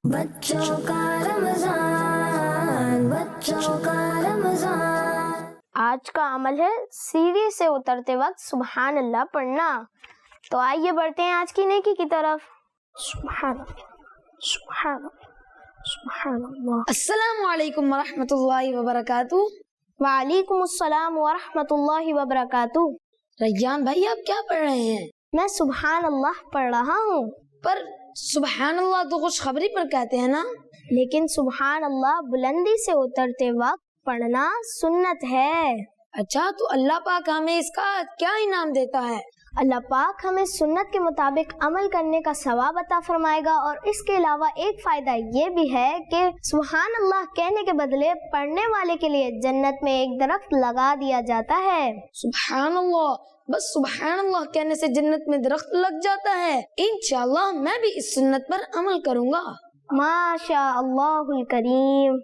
بچوں کا رمضان، بچوں کا رمضان۔ آج کا عمل ہے سیڑھی سے اترتے وقت سبحان اللہ پڑھنا۔ تو آئیے بڑھتے ہیں آج کی نیکی کی طرف۔ سبحان اللہ، سبحان اللہ، سبحان اللہ۔ السلام علیکم ورحمۃ اللہ وبرکاتہ۔ وعلیکم السلام ورحمۃ اللہ وبرکاتہ۔ ریان بھائی آپ کیا پڑھ رہے ہیں؟ میں سبحان اللہ پڑھ رہا ہوں۔ پر سبحان اللہ تو خوشخبری پر کہتے ہیں نا؟ لیکن سبحان اللہ بلندی سے اترتے وقت پڑھنا سنت ہے۔ اچھا، تو اللہ پاک ہمیں اس کا کیا انعام دیتا ہے؟ اللہ پاک ہمیں سنت کے مطابق عمل کرنے کا ثواب عطا فرمائے گا، اور اس کے علاوہ ایک فائدہ یہ بھی ہے کہ سبحان اللہ کہنے کے بدلے پڑھنے والے کے لیے جنت میں ایک درخت لگا دیا جاتا ہے۔ سبحان اللہ، بس سبحان اللہ کہنے سے جنت میں درخت لگ جاتا ہے؟ انشاءاللہ میں بھی اس سنت پر عمل کروں گا۔ ماشاء اللہ الکریم۔